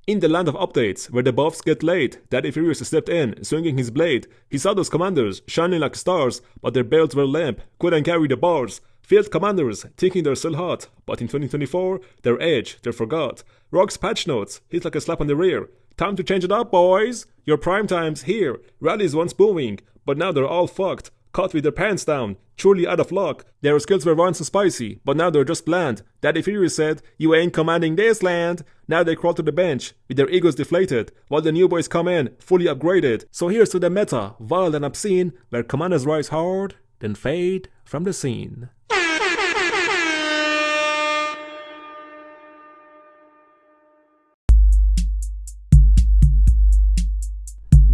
In the land of updates, where the buffs get laid, Daddy Furious stepped in, swinging his blade. He saw those commanders, shining like stars, but their belts were limp, couldn't carry the bars. Field commanders, thinking they're still hot, but in 2024, they're aged, they're forgot. Rock's patch notes, hit like a slap on the rear. Time to change it up, boys! Your prime time's here. Rally's once booming, but now they're all fucked. Caught with their pants down, truly out of luck. Their skills were once spicy, but now they're just bland. Daddy Furious said, "You ain't commanding this land." Now they crawl to the bench, with their egos deflated, while the new boys come in, fully upgraded. So here's to the meta, wild and obscene, where commanders rise hard, then fade from the scene.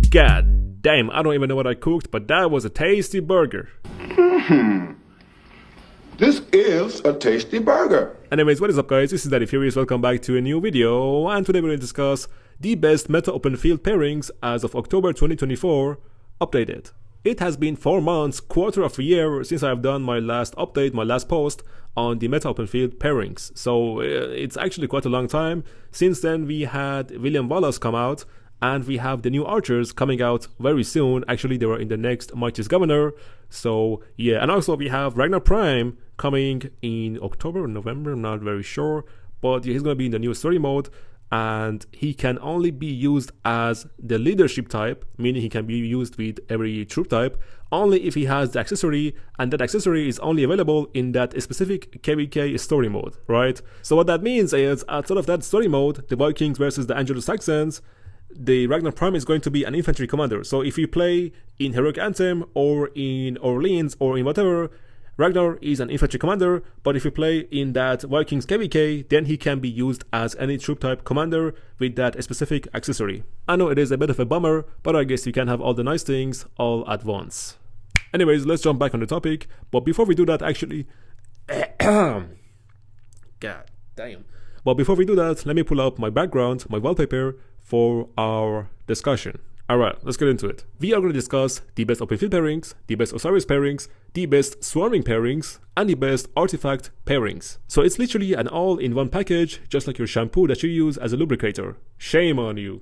God damn, I don't even know what I cooked, but that was a tasty burger. This is a tasty burger. Anyways, what is up guys, this is Daddy Furious, welcome back to a new video, and today we're going to discuss the best meta open field pairings as of October 2024, updated. It has been 4 months, quarter of a year, since I have done my last update, my last post on the meta open field pairings. So it's actually quite a long time. Since then we had William Wallace come out, and we have the new archers coming out very soon. Actually, they were in the next Mightiest Governor. So yeah, and also we have Ragnar Prime coming in October or November, I'm not very sure. But yeah, he's going to be in the new story mode. And he can only be used as the leadership type, meaning he can be used with every troop type, only if he has the accessory, and that accessory is only available in that specific KVK story mode, right? So what that means is, outside of that story mode, the Vikings versus the Anglo-Saxons, the Ragnar Prime is going to be an infantry commander. So if you play in Heroic Anthem or in Orleans or in whatever, Ragnar is an infantry commander, but if you play in that Vikings KVK, then he can be used as any troop type commander with that specific accessory. I know it is a bit of a bummer, but I guess you can have all the nice things all at once. Anyways, let's jump back on the topic, but before we do that actually... God damn. But before we do that, let me pull up my background, my wallpaper, for our discussion. Alright, let's get into it. We are going to discuss the best open field pairings, the best Osiris pairings, the best swarming pairings, and the best artifact pairings. So it's literally an all-in-one package, just like your shampoo that you use as a lubricator. Shame on you.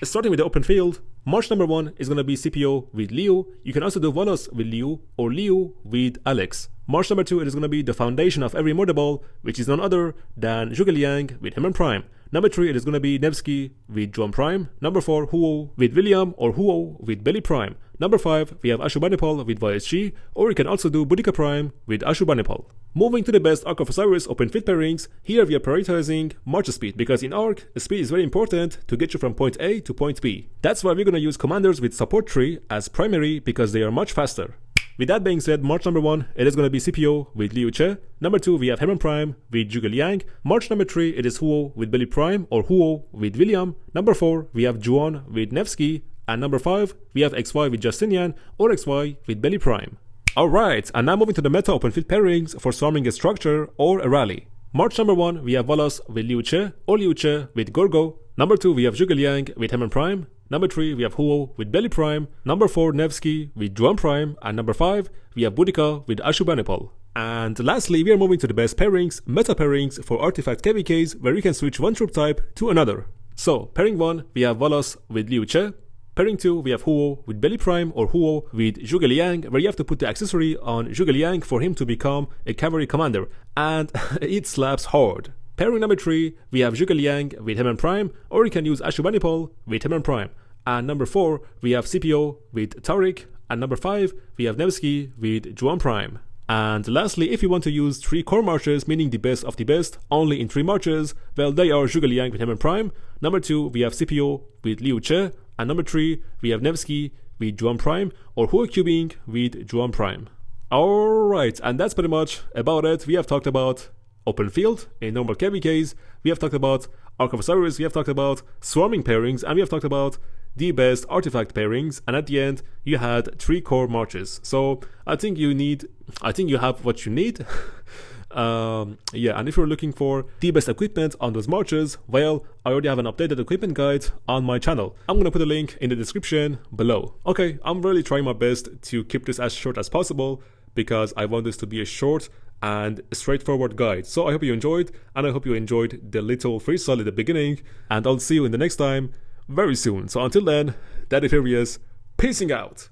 Starting with the open field, March number 1 is going to be CPO with Liu. You can also do Volos with Liu or Liu with Alex. March number 2, it is going to be the foundation of every murder ball, which is none other than Zhuge Liang with Himon Prime. Number 3, it is going to be Nevsky with Zhuan Prime. Number 4, Huo with William or Huo with Belly Prime. Number 5, we have 𝒟𝒹𝒹𝓎 with YSG, or you can also do Boudica Prime with 𝒟𝒹𝒹𝓎. Moving to the best Ark of Osiris open field pairings, here we are prioritizing march speed, because in Ark, speed is very important to get you from point A to point B. That's why we're going to use commanders with support tree as primary, because they are much faster. With that being said, March number 1, it is going to be CPO with Liu Che. Number 2, we have Himon Prime with Zhuge Liang. March number 3, it is Huo with Belly Prime or Huo with William. Number 4, we have Zhuan with Nevsky. And number 5, we have XY with Justinian or XY with Belly Prime. Alright, and now moving to the meta open field pairings for swarming a structure or a rally. March number 1, we have Wallace with Liu Che or Liu Che with Gorgo. Number 2, we have Zhuge Liang with Himon Prime. Number 3, we have Huo with Belly Prime. Number 4, Nevsky with Zhuan Prime. And number 5, we have Boudica with 𝒟𝒹𝒹𝓎. And lastly, we are moving to the best pairings, meta pairings for artifact KVKs, where you can switch one troop type to another. So, pairing 1, we have Wallace with Liu Che. Pairing 2, we have Huo with Belly Prime or Huo with Zhuge Liang, where you have to put the accessory on Zhuge Liang for him to become a cavalry commander. And it slaps hard. Pairing number 3, we have Zhuge Liang with Himon Prime, or you can use 𝒟𝒹𝒹𝓎 with Himon Prime. And number 4, we have CPO with Tariq. And number 5, we have Nevsky with Zhuan Prime. And lastly, if you want to use 3 core marches, meaning the best of the best, only in 3 marches, well, they are Zhuge Liang with Himon Prime. Number 2, we have CPO with Liu Che. And number 3, we have Nevsky with Zhuan Prime, or Huo Cubing with Zhuan Prime. Alright, and that's pretty much about it. We have talked about open field in normal KVKs, we have talked about Ark of Osiris, we have talked about swarming pairings, and we have talked about the best artifact pairings, and at the end you had 3 core marches. So I think you have what you need. Yeah, and if you're looking for the best equipment on those marches, well, I already have an updated equipment guide on my channel. I'm gonna put a link in the description below. Okay, I'm really trying my best to keep this as short as possible, because I want this to be a short and straightforward guide. So I hope you enjoyed, and I hope you enjoyed the little freestyle at the beginning, and I'll see you in the next time very soon. So until then, Daddy Furious, peacing out.